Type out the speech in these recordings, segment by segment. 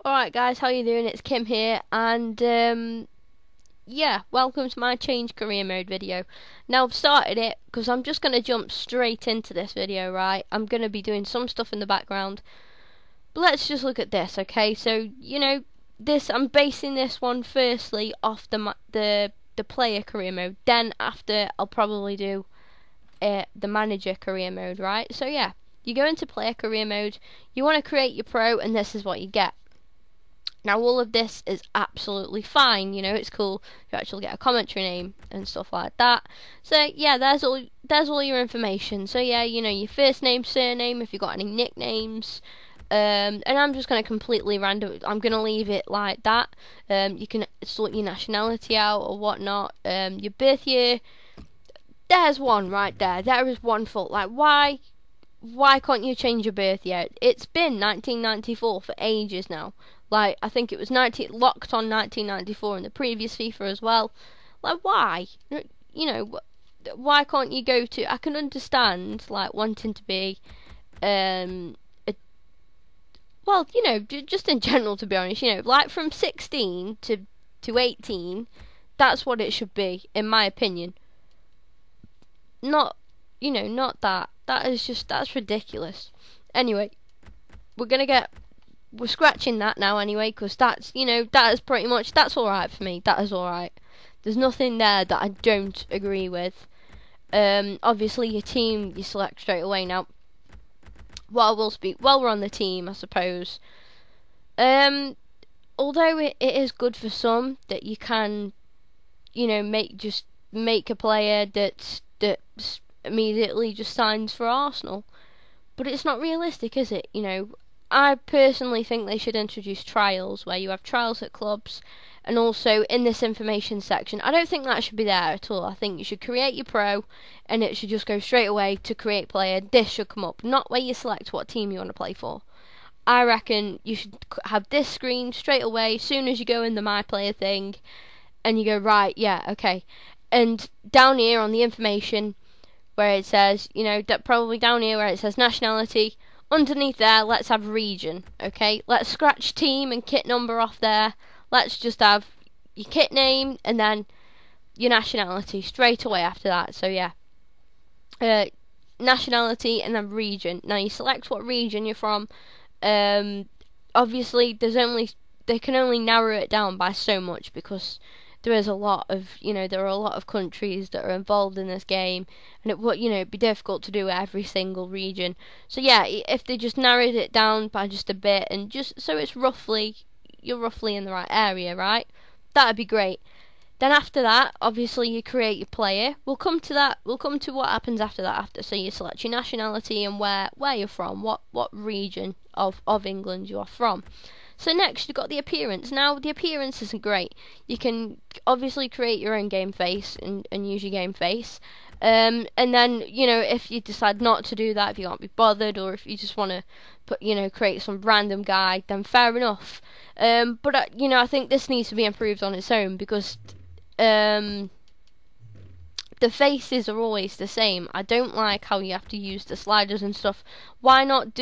Alright guys, how you doing? It's Kim here, and yeah, welcome to my change career mode video. Now I've started it because I'm just going to jump straight into this video, right? I'm going to be doing some stuff in the background, but let's just look at this, okay? So, I'm basing this one firstly off the player career mode, then after I'll probably do the manager career mode, right? So yeah, you go into player career mode, you want to create your pro, and this is what you get. Now all of this is absolutely fine, it's cool. You actually get a commentary name and stuff like that. So yeah, there's all your information. So yeah, your first name, surname, if you've got any nicknames. And I'm just going to completely random. I'm going to leave it like that. You can sort your nationality out or whatnot. Your birth year. There's one right there. There is one fault. Like why can't you change your birth year? It's been 1994 for ages now. Like, I think it was locked on 1994 in the previous FIFA as well. Like, why? Why can't you go to... I can understand, like, wanting to be, just in general, to be honest, like, from 16 to 18, that's what it should be, in my opinion. Not that. That's ridiculous. Anyway, we're scratching that now anyway, because that's that's alright for me. That is alright. There's nothing there that I don't agree with. Obviously your team you select straight away. Now while we're on the team, I suppose, although it is good for some that you can make a player that immediately just signs for Arsenal, but it's not realistic, is it? I personally think they should introduce trials, where you have trials at clubs, and also in this information section. I don't think that should be there at all. I think you should create your pro, and it should just go straight away to create player. This should come up, not where you select what team you want to play for. I reckon you should have this screen straight away, as soon as you go in the My Player thing, and you go, right, yeah, okay. And down here on the information, where it says, probably down here where it says nationality, underneath there, let's have region, okay? Let's scratch team and kit number off there. Let's just have your kit name and then your nationality straight away after that. So yeah, nationality and then region. Now you select what region you're from. Obviously, they can only narrow it down by so much, because there are a lot of countries that are involved in this game, and it would be difficult to do every single region. So yeah, if they just narrowed it down by just a bit, and just so you're roughly in the right area, right? That'd be great. Then after that, obviously you create your player. We'll come to that. We'll come to what happens after that. So you select your nationality and where you're from, what region of England you are from. So next, you've got the appearance. Now, the appearance isn't great. You can obviously create your own game face and use your game face. And then, if you decide not to do that, if you can't be bothered, or if you just want to create some random guy, then fair enough. But I think this needs to be improved on its own, because the faces are always the same. I don't like how you have to use the sliders and stuff. Why not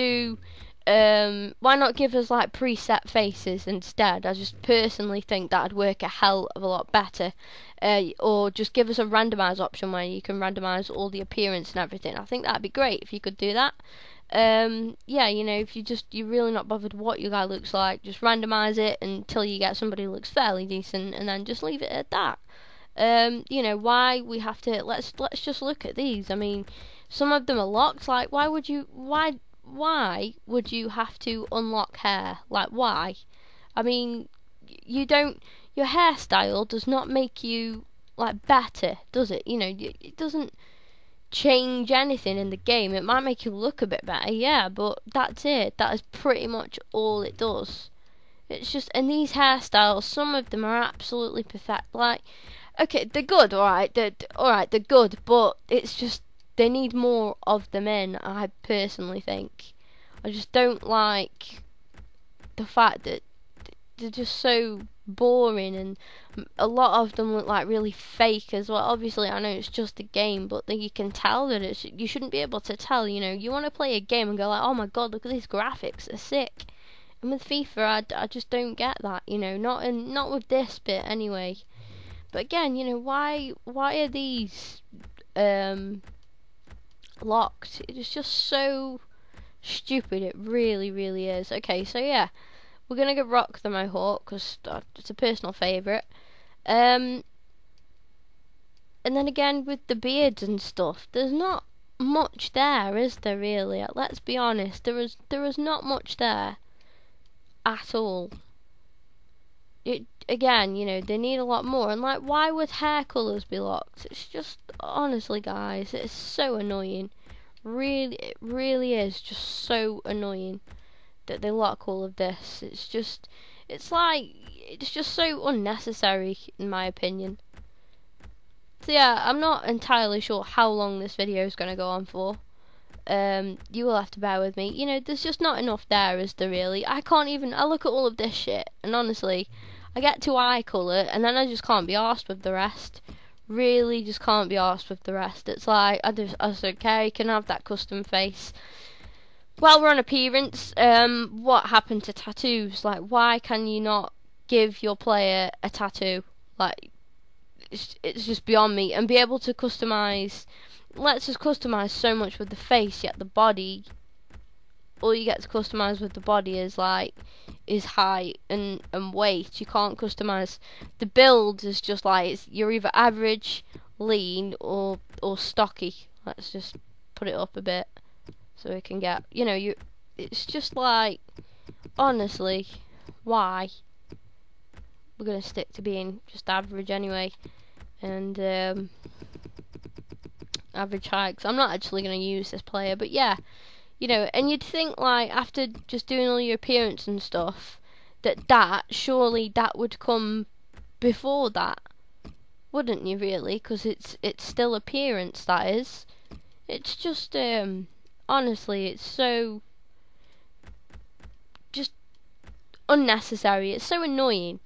give us like preset faces instead? I just personally think that'd work a hell of a lot better. Or just give us a randomize option where you can randomize all the appearance and everything. I think that'd be great if you could do that. Yeah, if you're really not bothered what your guy looks like, just randomize it until you get somebody who looks fairly decent, and then just leave it at that. Why we have to let's just look at these. I mean, some of them are locked. Like, why would you have to unlock hair? Like, why? I mean, your hairstyle does not make you like better, does it? It doesn't change anything in the game. It might make you look a bit better, yeah, but that's it. That is pretty much all it does. It's just, and these hairstyles, some of them are absolutely perfect. Like, okay, they're good, alright, they're good, but it's just, they need more of them in, I personally think. I just don't like the fact that they're just so boring, and a lot of them look like really fake as well. Obviously, I know it's just a game, but you can tell that you shouldn't be able to tell. You want to play a game and go like, oh my god, look at these graphics, they're sick. And with FIFA, I just don't get that, you know, not with this bit anyway. But again, you know, why are these locked? It's just so stupid. It really, really is. Okay, so yeah, we're gonna go rock the Mohawk because it's a personal favourite. And then again with the beards and stuff, there's not much there, is there really? Let's be honest, there is not much there at all. It again, you know, they need a lot more. And like, why would hair colours be locked? It's just, honestly, guys, it's so annoying. Really, it really is just so annoying that they lock all of this. It's just, it's just so unnecessary in my opinion. So yeah, I'm not entirely sure how long this video is going to go on for. You will have to bear with me. You know, there's just not enough there, is there really? I look at all of this shit, and honestly, I get to eye colour, and then I just can't be arsed with the rest. Really just can't be arsed with the rest. It's like, I just don't care, you can have that custom face. While we're on appearance, what happened to tattoos? Like, why can you not give your player a tattoo? Like, it's just beyond me. And be able to customise, let's just customise so much with the face, yet the body, all you get to customise with the body is like, is height and weight. You can't customise, the build is just like, you're either average, lean, or stocky. Let's just put it up a bit. So we can get, you know, it's just like, honestly, why? We're going to stick to being just average anyway. And, average height, 'cause I'm not actually going to use this player, but yeah. You know, and you'd think, like, after just doing all your appearance and stuff, surely that would come before that. Wouldn't you, really? 'Cause it's still appearance, that is. It's just, honestly, it's so just unnecessary. It's so annoying.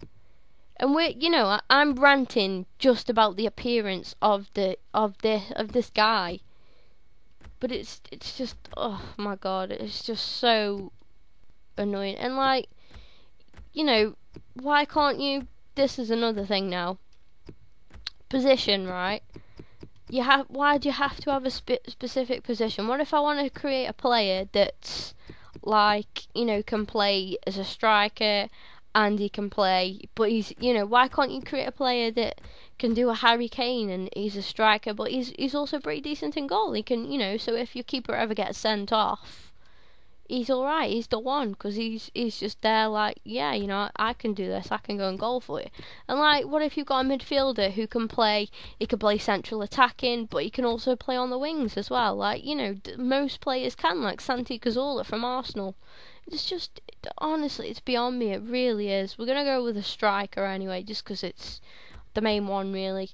And you know, I'm ranting just about the appearance of this guy. But it's just, oh my god, it's just so annoying. And like, you know, why can't you, this is another thing now. Position, right? Why do you have to have a specific position? What if I want to create a player that's like, you know, can play as a striker and he can play, but he's, you know, why can't you create a player that can do a Harry Kane and he's a striker, but he's also pretty decent in goal. He can, you know, so if your keeper ever gets sent off, he's alright, he's the one, because he's just there like, yeah, you know, I can do this, I can go and goal for you. And like, what if you've got a midfielder who can play, he can play central attacking, but he can also play on the wings as well, like, you know, most players can, like Santi Cazorla from Arsenal. It's just, honestly, it's beyond me, it really is. We're going to go with a striker anyway, just because it's the main one, really.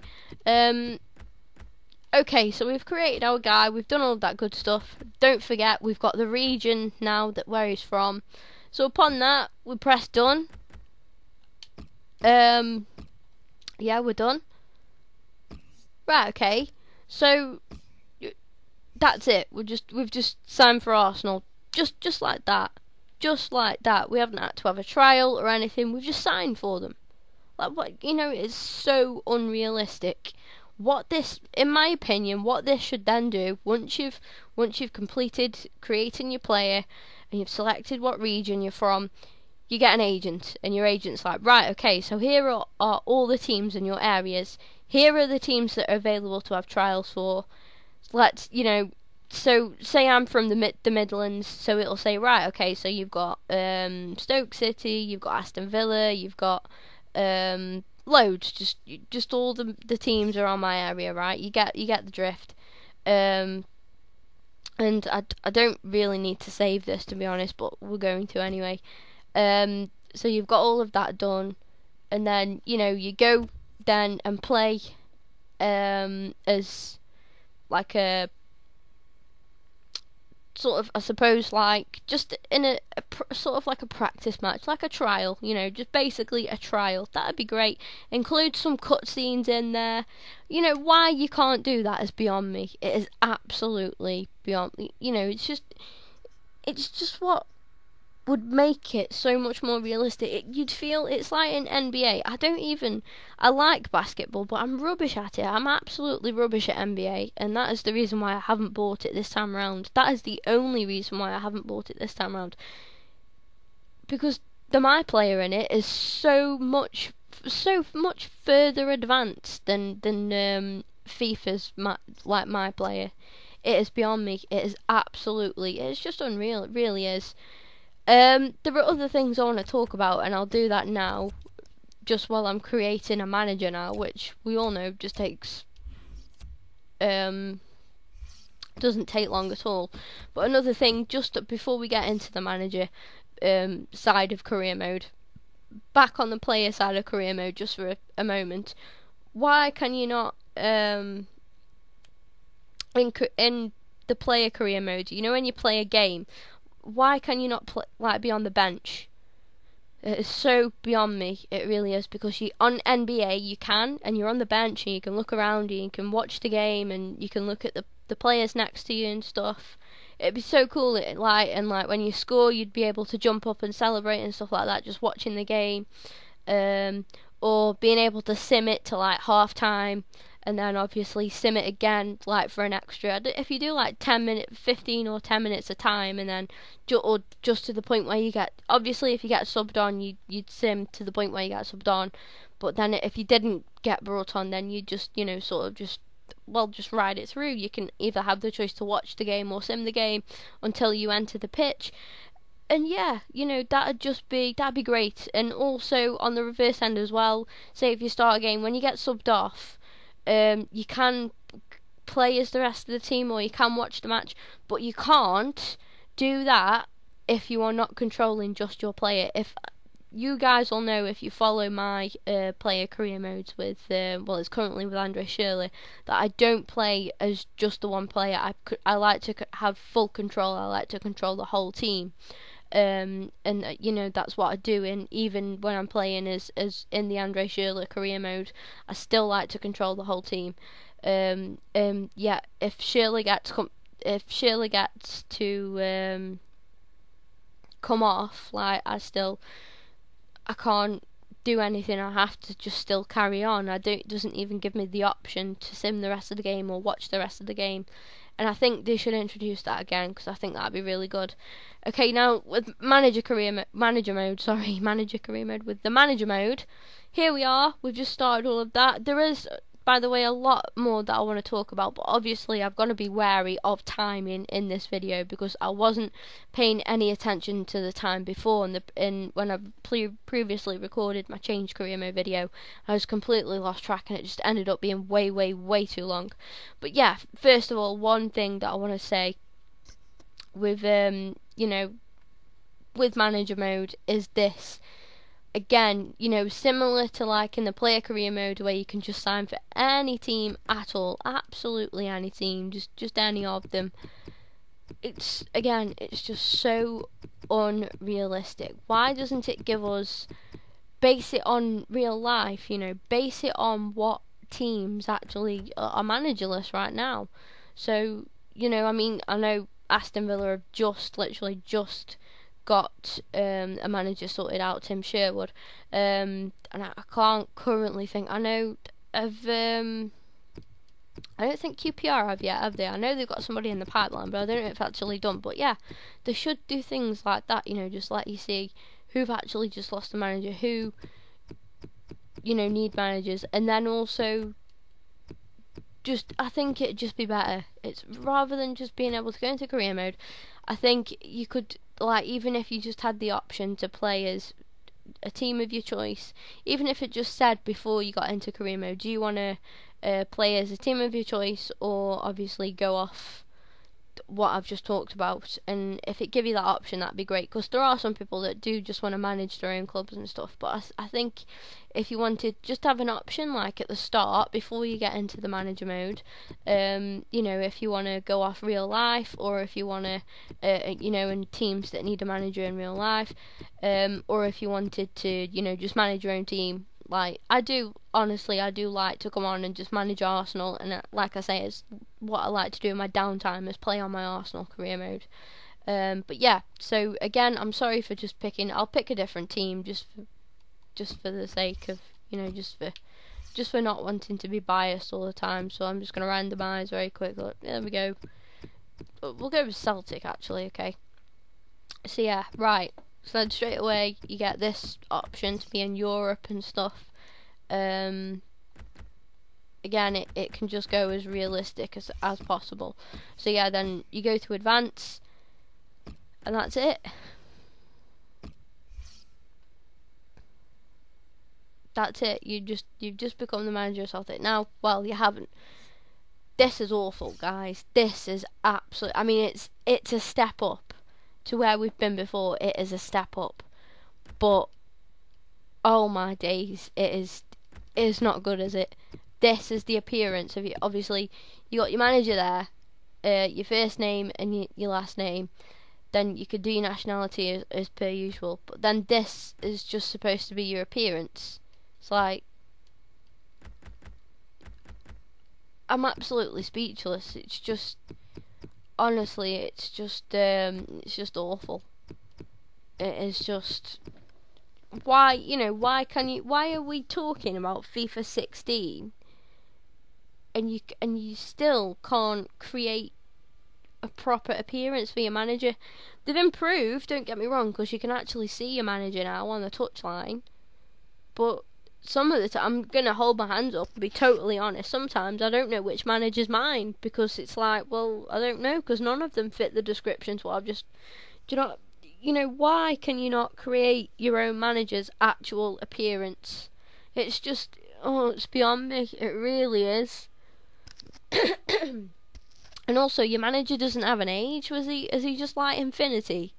Okay, so we've created our guy, we've done all of that good stuff. Don't forget, we've got the region now that where he's from. So upon that, we press done. Yeah, we're done. Right, okay. So that's it. We've just signed for Arsenal. Just like that. Just like that. We haven't had to have a trial or anything. We've just signed for them. Like, what, you know, it's so unrealistic. What this, in my opinion, what this should then do, once you've completed creating your player and you've selected what region you're from, you get an agent, and your agent's like, right, okay, so here are all the teams in your areas. Here are the teams that are available to have trials for. Let's, you know, so say I'm from the Midlands, so it'll say, right, okay, so you've got Stoke City, you've got Aston Villa, you've got loads, just all the teams are on my area, right? You get the drift. And I don't really need to save this, to be honest, but we're going to anyway. So you've got all of that done, and then, you know, you go then and play as like a sort of, I suppose, like just in a sort of like a practice match, like a trial, you know, just basically a trial. That'd be great. Include some cutscenes in there. You know, why you can't do that is beyond me. It is absolutely beyond me. You know, it's just would make it so much more realistic. You'd feel it's like in NBA. I like basketball, but I'm rubbish at it. I'm absolutely rubbish at NBA, and that is the reason why I haven't bought it this time around. That is the only reason why I haven't bought it this time around. Because the My Player in it is so much further advanced than FIFA's My Player. It is beyond me. It's just unreal. It really is. There are other things I want to talk about, and I'll do that now, just while I'm creating a manager now, which we all know just takes doesn't take long at all. But another thing, just before we get into the manager side of career mode, back on the player side of career mode, just for a moment, why can you not in the player career mode? You know, when you play a game, why can you not be on the bench? It is so beyond me. It really is, because on NBA you can, and you're on the bench and you can look around and you can watch the game and you can look at the players next to you and stuff. It'd be so cool. And when you score, you'd be able to jump up and celebrate and stuff like that, just watching the game, or being able to sim it to like half time, and then obviously sim it again like for an extra. If you do like 15 or 10 minutes of time, and then or just to the point where you get, obviously if you get subbed on, you'd sim to the point where you get subbed on, but then if you didn't get brought on, then you just just ride it through. You can either have the choice to watch the game or sim the game until you enter the pitch. And yeah, that'd be great. And also on the reverse end as well, say if you start a game, when you get subbed off, you can play as the rest of the team, or you can watch the match, but you can't do that if you are not controlling just your player. If you guys all know, if you follow my player career modes with, it's currently with Andre Shirley, that I don't play as just the one player. I like to have full control. I like to control the whole team. And that's what I do. And even when I'm playing as in the Andre Shirley career mode, I still like to control the whole team. Yeah, if Shirley gets to come off, like I can't do anything. I have to just still carry on. It doesn't even give me the option to sim the rest of the game or watch the rest of the game. And I think they should introduce that again, because I think that'd be really good. Okay, now with manager career mode, with the manager mode, here we are. We've just started all of that. There is, by the way, a lot more that I want to talk about, but obviously I've got to be wary of timing in this video, because I wasn't paying any attention to the time before. When I previously recorded my change career mode video, I was completely lost track, and it just ended up being way, way, way too long. But yeah, first of all, one thing that I want to say with with manager mode is this. Again, similar to like in the player career mode, where you can just sign for any team at all, absolutely any team, just any of them. It's just so unrealistic. Why doesn't it give us, base it on real life, base it on what teams actually are managerless right now? So, I know Aston Villa have literally just got a manager sorted out, Tim Sherwood, and I can't currently think. I know of I don't think QPR have yet, have they? I know they've got somebody in the pipeline, but I don't know if it's actually done. But yeah, they should do things like that, just let you see who've actually just lost a manager, who need managers, and then also I think it'd just be better. It's rather than just being able to go into career mode, I think you could, even if you just had the option to play as a team of your choice, even if it just said before you got into career mode, do you want to play as a team of your choice, or obviously go off what I've just talked about? And if it give you that option, that'd be great, because there are some people that do just want to manage their own clubs and stuff. But I think if you wanted just to have an option like at the start before you get into the manager mode, if you want to go off real life, or if you want to in teams that need a manager in real life, or if you wanted to just manage your own team, like I do like to come on and just manage Arsenal, and like I say, it's what I like to do in my downtime, is play on my Arsenal career mode. But yeah, so again, I'm sorry for just picking. I'll pick a different team just for the sake of, just for not wanting to be biased all the time. So I'm just gonna randomize very quickly. There we go. We'll go with Celtic actually. Okay. So yeah, right. So then straight away you get this option to be in Europe and stuff. Again, it can just go as realistic as possible. So yeah, then you go to advance, and that's it. That's it. You've just become the manager of Celtic. Now, well, you haven't. This is awful, guys. This is absolute. I mean, it's a step up to where we've been before. It is a step up, but oh my days, it is not good, is it? This is the appearance of you. Obviously, you got your manager there, your first name and your last name. Then you could do your nationality as per usual. But then this is just supposed to be your appearance. It's like, I'm absolutely speechless. It's just, honestly, it's just awful. It is just, why are we talking about FIFA 16 and you still can't create a proper appearance for your manager? They've improved, don't get me wrong, because you can actually see your manager now on the touchline, but some of the time, I'm gonna hold my hands up and be totally honest, sometimes I don't know which manager's mine, because it's like, well, I don't know, because none of them fit the descriptions. What I've just, do you know, why can you not create your own manager's actual appearance? It's just, oh, it's beyond me, it really is. And also, your manager doesn't have an age. Is he just like Infinity?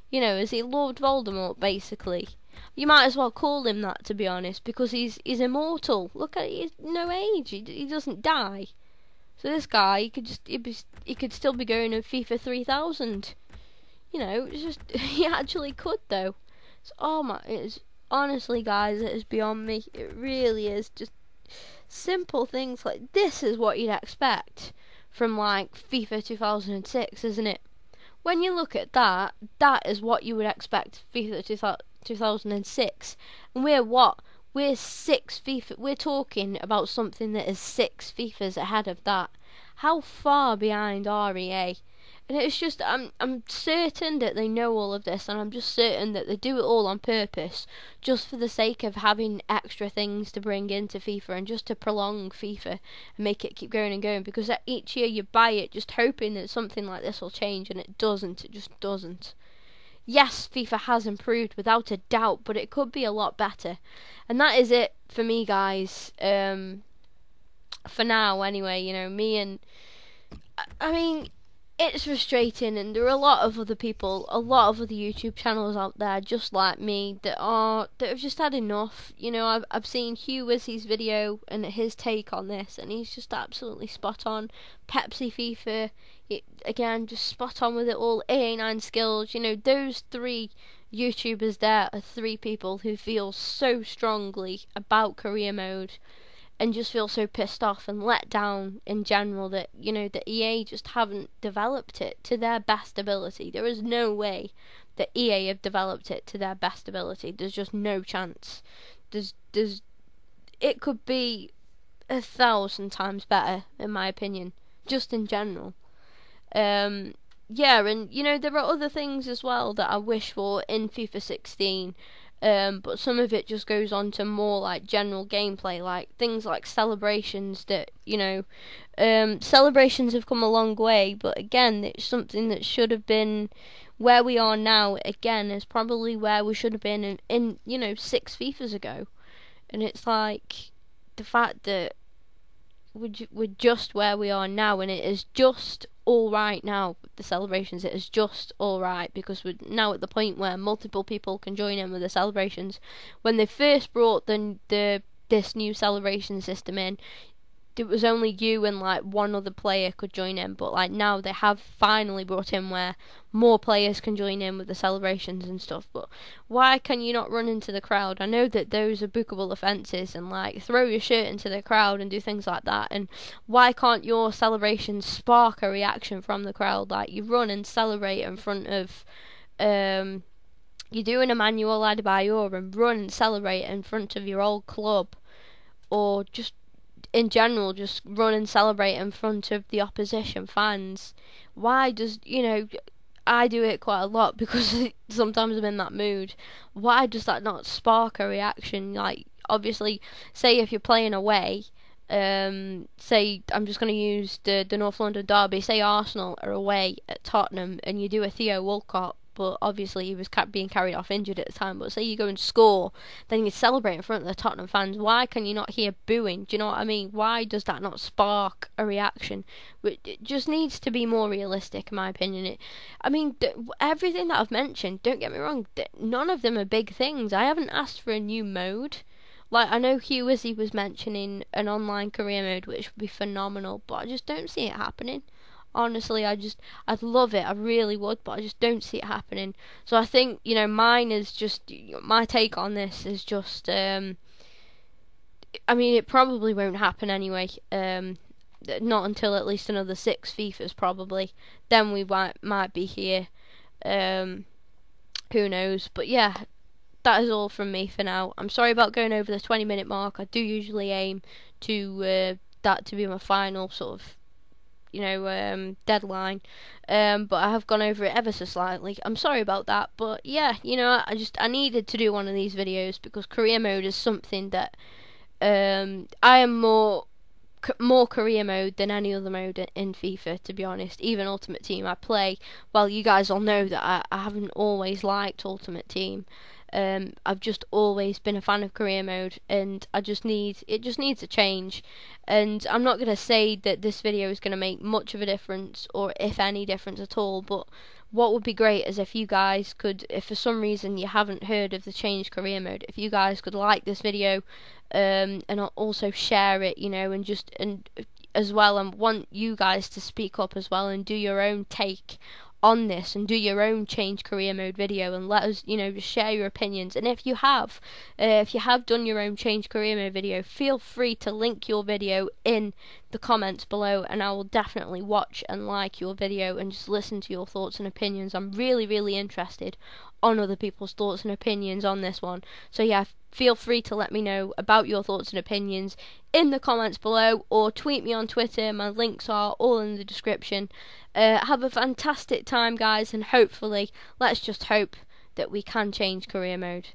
You know, is he Lord Voldemort, basically? You might as well call him that, to be honest, because he's immortal. Look at, he's no age. He doesn't die. So this guy, he could still be going in FIFA 3000. You know, it's just, he actually could though. So, oh my, it is, honestly, guys, it is beyond me. It really is. Just simple things like this is what you'd expect from like FIFA 2006, isn't it? When you look at that, that is what you would expect FIFA 2006. And we're what? We're 6 FIFA. We're talking about something that is 6 FIFAs ahead of that. How far behind are EA? And it's just, I'm certain that they know all of this, and I'm just certain that they do it all on purpose, just for the sake of having extra things to bring into FIFA, and just to prolong FIFA and make it keep going and going, because each year you buy it just hoping that something like this will change, and it doesn't. It just doesn't. Yes, FIFA has improved without a doubt, but it could be a lot better. And that is it for me, guys. For now, anyway, you know, I mean, it's frustrating, and there are a lot of other people, a lot of other YouTube channels out there just like me that have just had enough. You know, I've seen Hugh Wizzy's video and his take on this, and he's just absolutely spot on. Pepsi FIFA, again, just spot on with it all. AA9 Skills, you know, those 3 YouTubers there are 3 people who feel so strongly about career mode, and just feel so pissed off and let down in general that, you know, the EA just haven't developed it to their best ability. There is no way that EA have developed it to their best ability. There's just no chance. It could be 1,000 times better, in my opinion, just in general. Yeah, and you know, there are other things as well that I wish for in FIFA 16. But some of it just goes on to more like general gameplay, like things like celebrations that, you know, celebrations have come a long way, but again, it's something that should have been where we are now, again, is probably where we should have been in you know, 6 FIFAs ago. And it's like, the fact that we're just where we are now, and it is just alright now with the celebrations. It is just alright, because we're now at the point where multiple people can join in with the celebrations. When they first brought this new celebration system in, it was only you and like one other player could join in, but like now they have finally brought in where more players can join in with the celebrations and stuff. But why can you not run into the crowd? I know that those are bookable offences, and like throw your shirt into the crowd and do things like that. And why can't your celebrations spark a reaction from the crowd? Like you run and celebrate in front of you're doing Emmanuel Adebayor and run and celebrate in front of your old club, or just in general, just run and celebrate in front of the opposition fans. Why does, I do it quite a lot because sometimes I'm in that mood. Why does that not spark a reaction? Like, obviously, say if you're playing away, say I'm just going to use the North London derby. Say Arsenal are away at Tottenham, and you do a Theo Walcott, but obviously he was being carried off injured at the time. But say you go and score, then you celebrate in front of the Tottenham fans. Why can you not hear booing? Do you know what I mean? Why does that not spark a reaction? It just needs to be more realistic, in my opinion. Everything that I've mentioned, don't get me wrong, none of them are big things. I haven't asked for a new mode. Like, I know Hugh Izzy was mentioning an online career mode, which would be phenomenal, but I just don't see it happening. Honestly, I'd love it, I really would, but I just don't see it happening. So I think, mine is just, my take on this is just, it probably won't happen anyway, not until at least another 6 FIFAs probably, then we might be here, who knows, but yeah, that is all from me for now. I'm sorry about going over the 20-minute mark. I do usually aim to that to be my final sort of deadline, but I have gone over it ever so slightly. I'm sorry about that, but yeah, I needed to do one of these videos because career mode is something that I am more career mode than any other mode in FIFA, to be honest. Even Ultimate Team I play. Well, you guys all know that I haven't always liked Ultimate Team. I've just always been a fan of career mode, and it just needs a change. And I'm not gonna say that this video is gonna make much of a difference, or if any difference at all. But what would be great is if you guys could, if for some reason you haven't heard of the changed career mode, if you guys could like this video, and also share it, and as well, and want you guys to speak up as well and do your own take on this and do your own change career mode video and let us just share your opinions. And if you have done your own change career mode video, feel free to link your video in the comments below, and I will definitely watch and like your video and just listen to your thoughts and opinions. I'm really interested on other people's thoughts and opinions on this one, so yeah, feel free to let me know about your thoughts and opinions in the comments below, or tweet me on Twitter. My links are all in the description. Have a fantastic time, guys, and hopefully, let's just hope that we can change career mode.